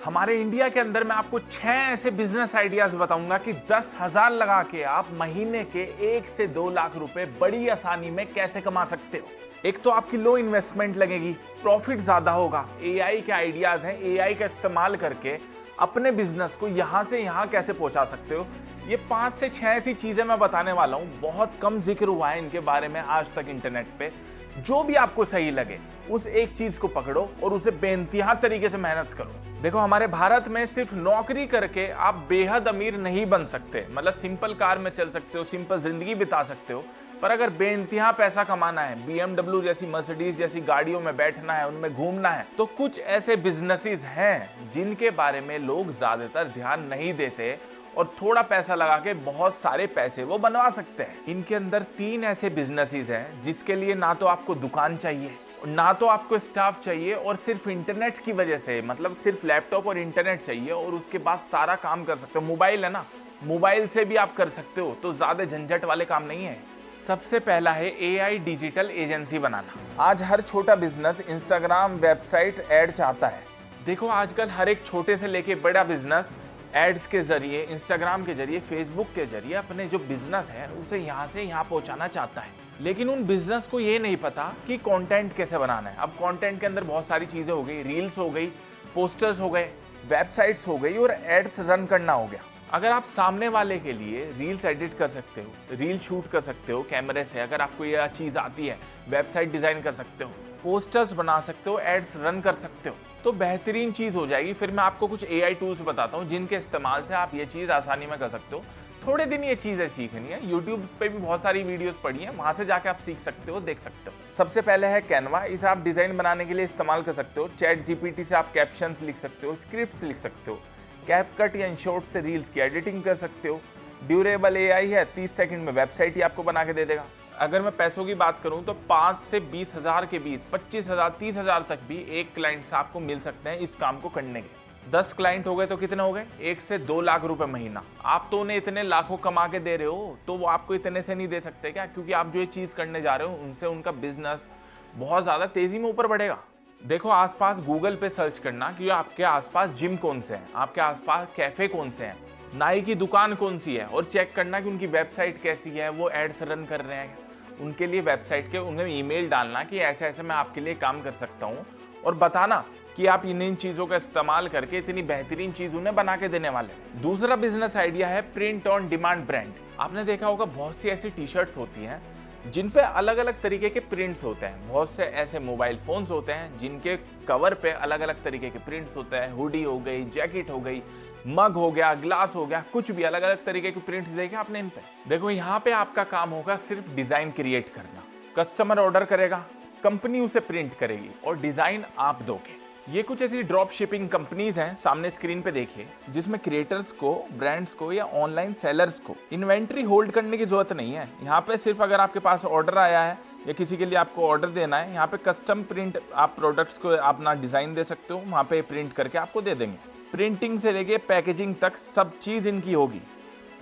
हमारे इंडिया के अंदर मैं आपको 6 ऐसे बिजनेस आइडियाज बताऊंगा कि 10,000 लगा के आप महीने के 1 से 2 लाख रुपए बड़ी आसानी में कैसे कमा सकते हो। एक तो आपकी लो इन्वेस्टमेंट लगेगी, प्रॉफिट ज्यादा होगा। एआई के आइडियाज हैं, एआई का इस्तेमाल करके अपने बिजनेस को यहां से यहां कैसे पहुंचा सकते हो। ये 5 से 6 ऐसी चीजें मैं बताने वाला हूं, बहुत कम जिक्र हुआ है इनके बारे में आज तक इंटरनेट पे। जो भी आपको सही लगे उस एक चीज को पकड़ो और उसे बेइंतहा तरीके से मेहनत करो। देखो, हमारे भारत में सिर्फ नौकरी करके आप बेहद अमीर नहीं बन सकते। मतलब सिंपल कार में चल सकते हो, सिंपल जिंदगी बिता सकते हो, पर अगर बेइंतहा पैसा कमाना है, BMW जैसी, मर्सिडीज जैसी गाड़ियों में बैठना है, उनमें घूमना है, तो कुछ ऐसे बिजनेसेस हैं जिनके बारे में लोग ज्यादातर ध्यान नहीं देते और थोड़ा पैसा लगा के बहुत सारे पैसे वो बनवा सकते हैं। इनके अंदर 3 ऐसे बिजनेसेस हैं जिसके लिए ना तो आपको दुकान चाहिए, ना तो आपको स्टाफ चाहिए, और सिर्फ इंटरनेट की वजह से, मतलब सिर्फ लैपटॉप और इंटरनेट चाहिए और उसके बाद सारा काम कर सकते हो। मोबाइल है ना, मोबाइल से भी आप कर सकते हो, तो ज्यादा झंझट वाले काम नहीं है। सबसे पहला है एआई डिजिटल एजेंसी बनाना। आज हर छोटा बिजनेस इंस्टाग्राम, वेबसाइट, एड चाहता है। देखो, आजकल हर एक छोटे से लेके बड़ा बिजनेस एड्स के जरिए, इंस्टाग्राम के जरिए, फेसबुक के जरिए अपने जो बिजनेस है उसे यहाँ से यहाँ पहुँचाना चाहता है। लेकिन उन बिजनेस को ये नहीं पता कि कंटेंट कैसे बनाना है। अब कंटेंट के अंदर बहुत सारी चीजें हो गई, रील्स हो गई, पोस्टर्स हो गए, वेबसाइट्स हो गई और एड्स रन करना हो गया। अगर आप सामने वाले के लिए रील्स एडिट कर सकते हो, रील शूट कर सकते हो कैमरे से, अगर आपको यह चीज आती है, वेबसाइट डिजाइन कर सकते हो, पोस्टर्स बना सकते हो, एड्स रन कर सकते हो, तो बेहतरीन चीज हो जाएगी। फिर मैं आपको कुछ एआई टूल्स बताता हूँ जिनके इस्तेमाल से आप ये चीज आसानी में कर सकते हो। थोड़े दिन ये चीजें सीखनी है, यूट्यूब पे भी बहुत सारी वीडियोस पड़ी हैं, वहां से जाके आप सीख सकते हो, देख सकते हो। सबसे पहले है कैनवा। इसे आप डिजाइन बनाने के लिए इस्तेमाल कर सकते हो। चैट जीपीटी से आप कैप्शंस लिख सकते हो, स्क्रिप्ट्स लिख सकते हो, कैपकट या इनशॉट से रील्स की एडिटिंग कर सकते हो। ड्यूरेबल एआई है, 30 सेकंड में वेबसाइट ही आपको बना के दे देगा। अगर मैं पैसों की बात करूं तो 5 से 20 हजार के बीच, 25,000, 30,000 तक भी एक क्लाइंट से आपको मिल सकते हैं इस काम को करने के। 10 क्लाइंट हो गए तो कितने हो गए? 1 से 2 लाख रुपए महीना। आप तो उन्हें इतने लाखों कमा के दे रहे हो, तो वो आपको इतने से नहीं दे सकते क्या? क्योंकि आप जो ये चीज करने जा रहे हो उनसे उनका बिजनेस बहुत ज्यादा तेजी में ऊपर बढ़ेगा। देखो, आसपास गूगल पे सर्च करना कि आपके आसपास जिम कौन से हैं, आपके आसपास कैफे कौन से हैं, नाई की दुकान कौन सी है, और चेक करना कि उनकी वेबसाइट कैसी है, वो एड्स रन कर रहे हैं। उनके लिए वेबसाइट के उन्हें ईमेल डालना कि ऐसे ऐसे मैं आपके लिए काम कर सकता हूँ, और बताना कि आप इन चीजों का इस्तेमाल करके इतनी बेहतरीन चीज उन्हें बना के देने वाले। दूसरा बिजनेस आइडिया है प्रिंट ऑन डिमांड ब्रांड। आपने देखा होगा बहुत सी ऐसी टी शर्ट्स होती हैं जिन पे अलग अलग तरीके के प्रिंट्स होते हैं। बहुत से ऐसे मोबाइल फोन्स होते हैं जिनके कवर पे अलग अलग तरीके के प्रिंट्स होते हैं। हुडी हो गई, जैकेट हो गई, मग हो गया, ग्लास हो गया, कुछ भी अलग अलग तरीके के प्रिंट्स देखे आपने इन पे। देखो, यहाँ पे आपका काम होगा सिर्फ डिजाइन क्रिएट करना। कस्टमर ऑर्डर करेगा, कंपनी उसे प्रिंट करेगी और डिजाइन आप दोगे। ये कुछ ऐसी ड्रॉप शिपिंग कंपनीज हैं, सामने स्क्रीन पे देखिए, जिसमें क्रिएटर्स को, ब्रांड्स को या ऑनलाइन सेलर्स को इन्वेंट्री होल्ड करने की जरूरत नहीं है। यहाँ पे सिर्फ अगर आपके पास ऑर्डर आया है या किसी के लिए आपको ऑर्डर देना है, यहाँ पे कस्टम प्रिंट, आप प्रोडक्ट्स को अपना डिजाइन दे सकते हो, वहाँ पे प्रिंट करके आपको दे देंगे। प्रिंटिंग से लेके पैकेजिंग तक सब चीज इनकी होगी।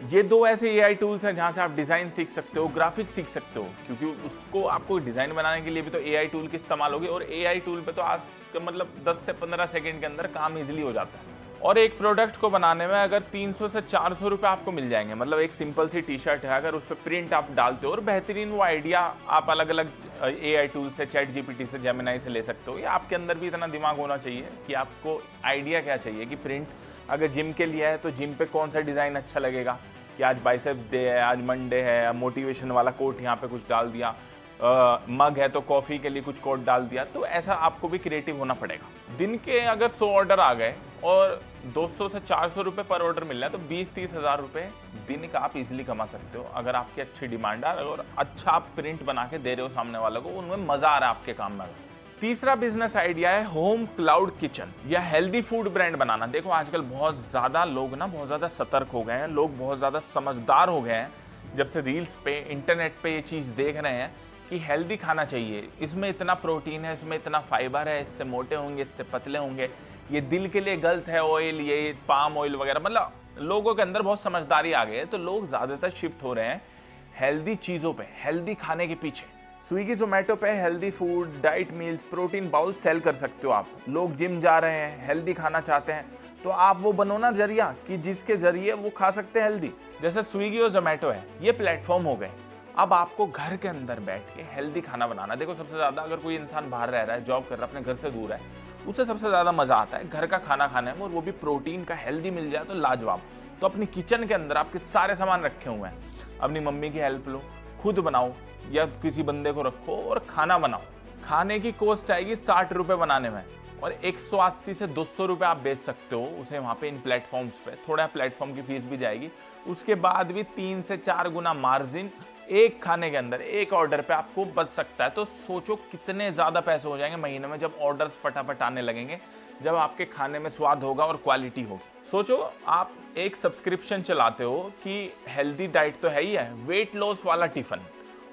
ये 2 ऐसे एआई टूल्स हैं जहां से आप डिजाइन सीख सकते हो, ग्राफिक्स सीख सकते हो, क्योंकि उसको आपको डिजाइन बनाने के लिए भी तो एआई टूल की इस्तेमाल होगी, और एआई टूल पे तो आज मतलब 10 से 15 सेकंड के अंदर काम इजीली हो जाता है। और एक प्रोडक्ट को बनाने में अगर 300 से 400 रुपए आपको मिल जाएंगे। मतलब एक सिंपल सी टी शर्ट है, अगर उस पर प्रिंट आप डालते हो और बेहतरीन वो आइडिया आप अलग अलग एआई टूल से, चैट जीपीटी से, जेमिनाई से ले सकते हो। या आपके अंदर भी इतना दिमाग होना चाहिए कि आपको आइडिया क्या चाहिए कि प्रिंट अगर जिम के लिए है तो जिम पे कौन सा डिजाइन अच्छा लगेगा, कि आज बाइसेप्स डे है, आज मंडे है, मोटिवेशन वाला कोट यहाँ पे कुछ डाल दिया, मग है तो कॉफी के लिए कुछ कोट डाल दिया। तो ऐसा आपको भी क्रिएटिव होना पड़ेगा। दिन के अगर 100 ऑर्डर आ गए और 200 से 400 रुपए पर ऑर्डर मिल रहा है, तो 20-30 हजार रुपए दिन का आप इजीली कमा सकते हो, अगर आपकी अच्छी डिमांड है और अच्छा आप प्रिंट बना के दे रहे हो सामने वालों को, उनमें मजा आ रहा है आपके काम में। तीसरा बिजनेस आइडिया है होम क्लाउड किचन या हेल्दी फूड ब्रांड बनाना। देखो, आजकल बहुत ज्यादा लोग ना बहुत ज्यादा सतर्क हो गए हैं, लोग बहुत ज्यादा समझदार हो गए हैं जब से रील्स पे, इंटरनेट पे ये चीज देख रहे हैं कि हेल्दी खाना चाहिए, इसमें इतना प्रोटीन है, इसमें इतना फाइबर है, इससे मोटे होंगे, इससे पतले होंगे, ये दिल के लिए गलत है ऑयल, ये पाम ऑयल वगैरह। मतलब लोगों के अंदर बहुत समझदारी आ गई है, तो लोग ज्यादातर शिफ्ट हो रहे हैं हेल्दी चीजों पे, हेल्दी खाने के पीछे। स्विगी जोमेटो पे healthy food, diet meals, protein bowl sell कर सकते हो आप। लोग जिम जा रहे हैं, हेल्दी खाना चाहते हैं, तो आप वो बनो ना जरिया कि जिसके जरिए वो खा सकते हैं हेल्दी। जैसे स्विगी और जोमेटो है, ये प्लेटफॉर्म हो गए। अब आपको घर के अंदर बैठ के हेल्दी खाना बनाना। देखो सबसे ज्यादा अगर कोई इंसान बाहर रह रहा है, जॉब कर रहा है, अपने घर से दूर है, उसे सबसे ज्यादा मजा आता है घर का खाना खाने में, और वो भी प्रोटीन का हेल्दी मिल जाए तो लाजवाब। तो अपनी किचन के अंदर आपके सारे सामान रखे हुए हैं, अपनी मम्मी की हेल्प लो, खुद बनाओ या किसी बंदे को रखो और खाना बनाओ। खाने की कॉस्ट आएगी 60 रुपए बनाने में, और 180 से 200 रुपए आप बेच सकते हो उसे वहां पे इन प्लेटफॉर्म्स पे। थोड़ा प्लेटफॉर्म की फीस भी जाएगी, उसके बाद भी 3 से 4 गुना मार्जिन एक खाने के अंदर, एक ऑर्डर पे आपको बच सकता है। तो सोचो कितने ज्यादा पैसे हो जाएंगे महीने में जब ऑर्डर्स फटाफट आने लगेंगे, जब आपके खाने में स्वाद होगा और क्वालिटी होगी। सोचो आप एक सब्सक्रिप्शन चलाते हो कि हेल्दी डाइट तो है ही है, वेट लॉस वाला टिफिन,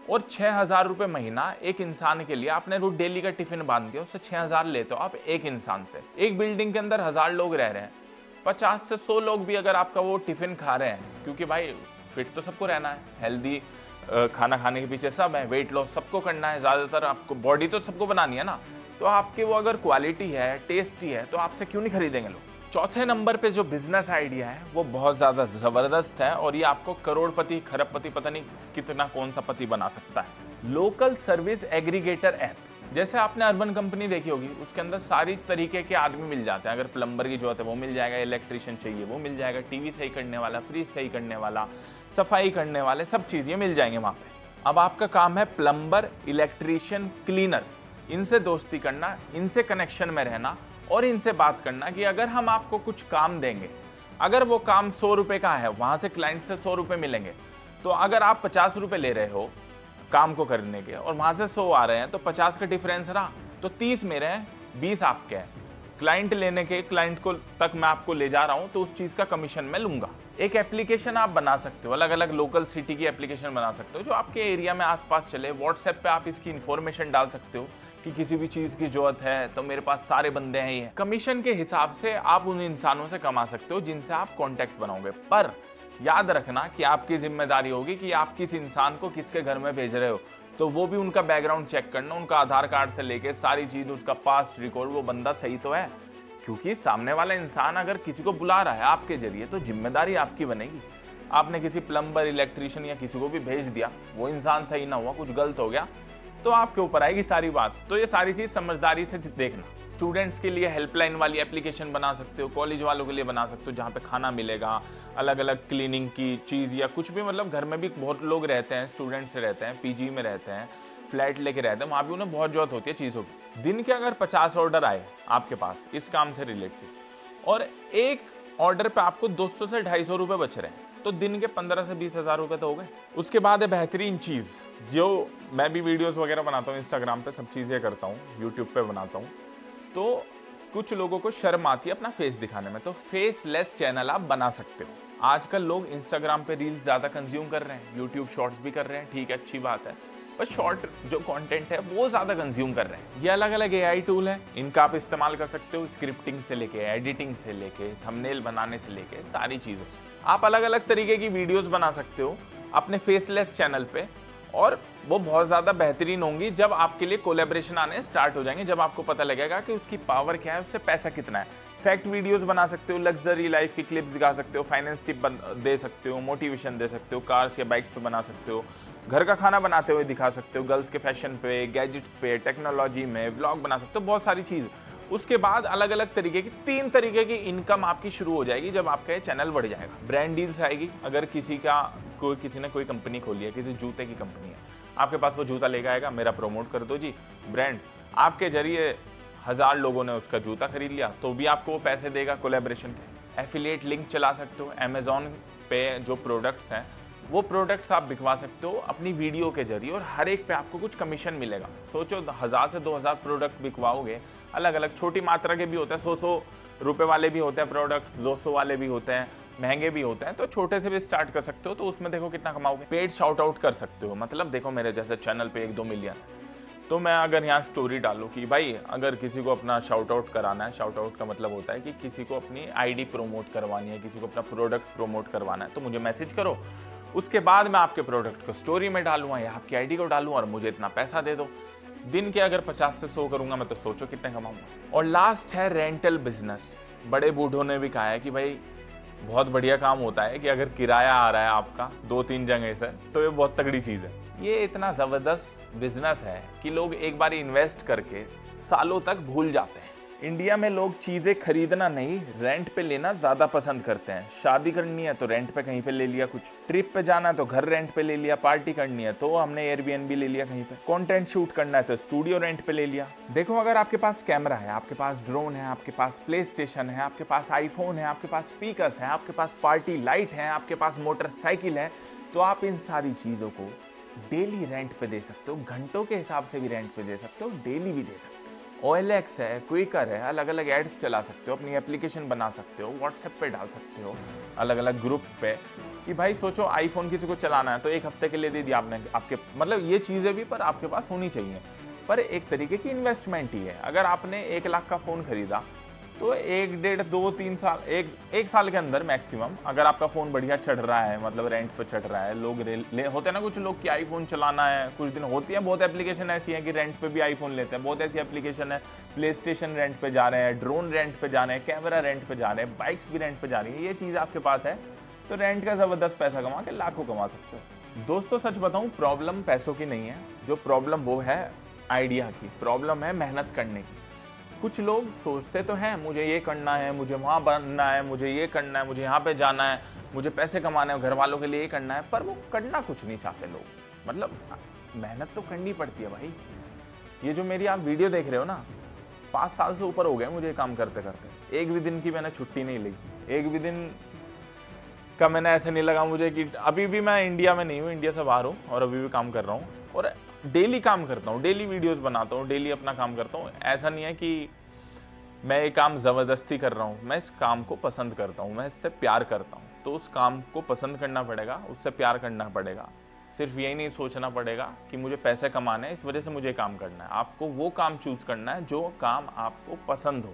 और 6,000 रुपए महीना एक इंसान के लिए आपने रोज डेली का टिफिन बांध दिया, उससे 6,000 लेते हो आप एक इंसान से। एक बिल्डिंग के अंदर 1000 लोग रह रहे हैं, 50 से 100 लोग भी अगर आपका वो टिफिन खा रहे हैं, क्योंकि भाई फिट तो सबको रहना है, हेल्दी खाना खाने के पीछे सब है, वेट लॉस सबको करना है, ज्यादातर आपको बॉडी तो सबको बनानी है ना, तो आपकी वो अगर क्वालिटी है, टेस्टी है, तो आपसे क्यों नहीं खरीदेंगे लोग। चौथे नंबर पे जो बिजनेस आइडिया है वो बहुत ज्यादा जबरदस्त है, और ये आपको करोड़पति खरबपति पता नहीं कितना कौन सा पति बना सकता है। Local service aggregator app. जैसे आपने अर्बन कंपनी देखी होगी, उसके अंदर सारी तरीके के आदमी मिल जाते हैं। अगर प्लम्बर की जरूरत है वो मिल जाएगा, इलेक्ट्रिशियन चाहिए वो मिल जाएगा, टीवी सही करने वाला, फ्रिज सही करने वाला, सफाई करने वाले, सब चीजें मिल जाएंगे वहां पे। अब आपका काम है प्लम्बर, इलेक्ट्रिशियन, क्लीनर, इनसे दोस्ती करना, इनसे कनेक्शन में रहना और इनसे बात करना कि अगर हम आपको कुछ काम देंगे, अगर वो काम 100 रुपए का है, वहां से क्लाइंट से 100 रुपए मिलेंगे, तो अगर आप 50 रुपए ले रहे हो काम को करने के और वहां से 100 आ रहे हैं, तो 50 का डिफरेंस रहा, तो 30 मेरे हैं, 20 आपके हैं। क्लाइंट लेने के, क्लाइंट को तक मैं आपको ले जा रहा हूं, तो उस चीज का कमीशन मैं लूंगा। एक एप्लीकेशन आप बना सकते हो, अलग अलग लोकल सिटी की एप्लीकेशन बना सकते हो जो आपके एरिया में आसपास चले। व्हाट्सएप पे आप इसकी इंफॉर्मेशन डाल सकते हो कि किसी भी चीज की जरूरत है तो मेरे पास सारे बंदे हैं। ये कमीशन के हिसाब से आप उन इंसानों से कमा सकते हो जिनसे आप कांटेक्ट बनाओगे, पर याद रखना कि आपकी जिम्मेदारी होगी कि आप किस इंसान को किसके घर में भेज रहे हो, तो वो भी उनका बैकग्राउंड चेक करना, उनका आधार कार्ड से लेके सारी चीज, उसका पास्ट रिकॉर्ड, वो बंदा सही तो है। क्योंकि सामने वाला इंसान अगर किसी को बुला रहा है आपके जरिए, तो जिम्मेदारी आपकी बनेगी। आपने किसी प्लम्बर, इलेक्ट्रिशियन या किसी को भी भेज दिया, वो इंसान सही ना हुआ, कुछ गलत हो गया, तो आपके ऊपर आएगी सारी बात। तो ये सारी चीज समझदारी से देखना। स्टूडेंट्स के लिए हेल्पलाइन वाली एप्लीकेशन बना सकते हो, कॉलेज वालों के लिए बना सकते हो, जहाँ पे खाना मिलेगा, अलग अलग क्लीनिंग की चीज या कुछ भी, मतलब घर में भी बहुत लोग रहते हैं, स्टूडेंट्स रहते हैं, पीजी में रहते हैं, फ्लैट लेके रहते हैं, वहाँ भी उन्हें बहुत जरूरत होती है चीज़ों की। दिन के अगर 50 ऑर्डर आए आपके पास इस काम से रिलेटेड, और एक ऑर्डर पे आपको 200 से 250 रुपए बच रहे हैं, तो दिन के 15 से 20 हजार रुपए तो हो गए। उसके बाद है बेहतरीन चीज़, जो मैं भी वीडियोस वगैरह बनाता हूँ, इंस्टाग्राम पे सब चीज़ें करता हूँ, यूट्यूब पे बनाता हूँ, तो कुछ लोगों को शर्म आती है अपना फेस दिखाने में, तो फेसलेस चैनल आप बना सकते हो। आजकल लोग इंस्टाग्राम पे रील्स ज़्यादा कंज्यूम कर रहे हैं, यूट्यूब शॉर्ट्स भी कर रहे हैं, ठीक है, अच्छी बात है, पर शॉर्ट जो कंटेंट है वो ज़्यादा कंज्यूम कर रहे हैं। ये अलग अलग एआई टूल हैं, इनका आप इस्तेमाल कर सकते हो, स्क्रिप्टिंग से लेके, एडिटिंग से लेके, थंबनेल बनाने से लेके, सारी चीज़ों से आप अलग अलग तरीके की वीडियोस बना सकते हो अपने फेसलेस चैनल पे, और वो बहुत ज़्यादा बेहतरीन होंगी जब आपके लिए कोलैबोरेशन आने स्टार्ट हो जाएंगे, जब आपको पता लगेगा कि उसकी पावर क्या है, उससे पैसा कितना है। फैक्ट वीडियोस बना सकते हो, लग्जरी लाइफ की क्लिप्स दिखा सकते हो, फाइनेंस टिप दे सकते हो, मोटिवेशन दे सकते हो, कार्स या बाइक्स पे बना सकते हो, घर का खाना बनाते हुए दिखा सकते हो, गर्ल्स के फैशन पे, गैजेट्स पे, टेक्नोलॉजी में व्लॉग बना सकते हो, बहुत सारी चीज़। उसके बाद अलग अलग तरीके की 3 तरीके की इनकम आपकी शुरू हो जाएगी जब आपका ये चैनल बढ़ जाएगा। ब्रांड डील्स आएगी, अगर किसी ने कोई कंपनी खोली है, किसी जूते की कंपनी है, आपके पास वो जूता लेकर आएगा, मेरा प्रमोट कर दो जी ब्रांड, आपके जरिए 1000 लोगों ने उसका जूता खरीद लिया, तो भी आपको वो पैसे देगा कोलैबोरेशन के। एफिलिएट लिंक चला सकते हो, अमेजोन पे जो प्रोडक्ट्स हैं वो प्रोडक्ट्स आप बिकवा सकते हो अपनी वीडियो के जरिए, और हर एक पे आपको कुछ कमीशन मिलेगा। सोचो 1000 से 2000 प्रोडक्ट बिकवाओगे, अलग अलग छोटी मात्रा के भी होते हैं, 100 रुपए वाले भी होते हैं प्रोडक्ट्स, 200 वाले भी होते हैं, महंगे भी होते हैं, तो छोटे से भी स्टार्ट कर सकते हो, तो उसमें देखो कितना कमाओगे। पेड शाउट आउट कर सकते हो, मतलब देखो मेरे जैसे चैनल पे 1-2 मिलियन, तो मैं अगर यहाँ स्टोरी डालूँ कि भाई अगर किसी को अपना शाउट आउट कराना है, शाउट आउट का मतलब होता है कि किसी को अपनी आईडी प्रमोट करवानी है, किसी को अपना प्रोडक्ट प्रमोट करवाना है, तो मुझे मैसेज करो, उसके बाद मैं आपके प्रोडक्ट को स्टोरी में डालूंगा या आपकी आईडी को डालूं और मुझे इतना पैसा दे दो। दिन के अगर 50 से 100 करूंगा मैं, तो सोचो कितने कमाऊंगा। और लास्ट है रेंटल बिजनेस। बड़े बूढ़ों ने भी कहा है कि भाई बहुत बढ़िया काम होता है कि अगर किराया आ रहा है आपका 2-3 जगह से, तो ये बहुत तगड़ी चीज़ है। ये इतना ज़बरदस्त बिजनेस है कि लोग एक बार इन्वेस्ट करके सालों तक भूल जाते हैं। इंडिया में लोग चीज़ें खरीदना नहीं, रेंट पे लेना ज़्यादा पसंद करते हैं। शादी करनी है तो रेंट पे कहीं पे ले लिया, कुछ ट्रिप पे जाना है तो घर रेंट पे ले लिया, पार्टी करनी है तो हमने एयरबीएनबी ले लिया कहीं पे, कंटेंट शूट करना है तो स्टूडियो रेंट पे ले लिया। देखो, अगर आपके पास कैमरा है, आपके पास ड्रोन है, आपके पास प्ले स्टेशन है, आपके पास आईफोन है, आपके पास स्पीकर्स है, आपके पास पार्टी लाइट है, आपके पास मोटरसाइकिल है, तो आप इन सारी चीज़ों को डेली रेंट पे दे सकते हो, घंटों के हिसाब से भी रेंट पे दे सकते हो, डेली भी दे सकते हो। OLX है, क्विकर है, अलग अलग एड्स चला सकते हो, अपनी एप्लीकेशन बना सकते हो, व्हाट्सएप पे डाल सकते हो, अलग अलग ग्रुप्स पे, कि भाई सोचो आईफोन किसी को चलाना है तो एक हफ्ते के लिए दे दिया आपने। आपके मतलब ये चीज़ें भी पर आपके पास होनी चाहिए, पर एक तरीके की इन्वेस्टमेंट ही है। अगर आपने 1 लाख का फ़ोन खरीदा तो 1, 1.5, 2, 3 साल, एक साल के अंदर मैक्सिमम, अगर आपका फ़ोन बढ़िया चढ़ रहा है, मतलब रेंट पे चढ़ रहा है, लोग होते हैं ना कुछ लोग कि आईफोन चलाना है, कुछ दिन होती है, बहुत एप्लीकेशन ऐसी हैं कि रेंट पे भी आईफोन लेते हैं, बहुत ऐसी एप्लीकेशन है, प्ले स्टेशन रेंट पे जा रहे हैं, ड्रोन रेंट पे जा रहे हैं, कैमरा रेंट पे जा रहे हैं, बाइक्स भी रेंट पे जा रही है। ये चीज़ आपके पास है तो रेंट का ज़बरदस्त पैसा कमा के लाखों कमा सकते हो। दोस्तों सच बताऊँ, प्रॉब्लम पैसों की नहीं है, जो प्रॉब्लम वो है आइडिया की, प्रॉब्लम है मेहनत करने की। कुछ लोग सोचते तो हैं मुझे ये करना है, मुझे वहाँ बनना है, मुझे ये करना है, मुझे यहाँ पे जाना है, मुझे पैसे कमाने हैं, घर वालों के लिए ये करना है, पर वो करना कुछ नहीं चाहते लोग। मतलब मेहनत तो करनी पड़ती है भाई। ये जो मेरी आप वीडियो देख रहे हो ना, 5 साल से ऊपर हो गए मुझे काम करते करते, एक भी दिन की मैंने छुट्टी नहीं ली, एक भी दिन का मैंने ऐसे नहीं लगा मुझे कि अभी भी मैं इंडिया में नहीं हूँ, इंडिया से बाहर हूँ और अभी भी काम कर रहा हूँ, और डेली काम करता हूँ, डेली वीडियोस बनाता हूँ, डेली अपना काम करता हूँ। ऐसा नहीं है कि मैं ये काम ज़बरदस्ती कर रहा हूँ, मैं इस काम को पसंद करता हूँ, मैं इससे प्यार करता हूँ। तो उस काम को पसंद करना पड़ेगा, उससे प्यार करना पड़ेगा। सिर्फ यही नहीं सोचना पड़ेगा कि मुझे पैसे कमाने हैं, इस वजह से मुझे काम करना है। आपको वो काम चूज़ करना है जो काम आपको पसंद हो,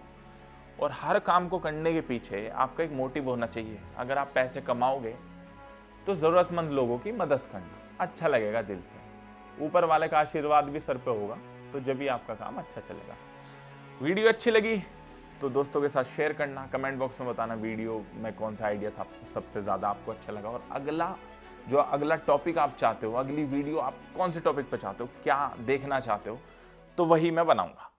और हर काम को करने के पीछे आपका एक मोटिव होना चाहिए। अगर आप पैसे कमाओगे तो ज़रूरतमंद लोगों की मदद करना, अच्छा लगेगा दिल से, ऊपर वाले का आशीर्वाद भी सर पे होगा, तो जब भी आपका काम अच्छा चलेगा। वीडियो अच्छी लगी तो दोस्तों के साथ शेयर करना, कमेंट बॉक्स में बताना वीडियो में कौन सा आइडिया सबसे ज़्यादा आपको अच्छा लगा, और अगला टॉपिक आप चाहते हो, अगली वीडियो आप कौन से टॉपिक पे चाहते हो, क्या देखना चाहते हो, तो वही मैं बनाऊंगा।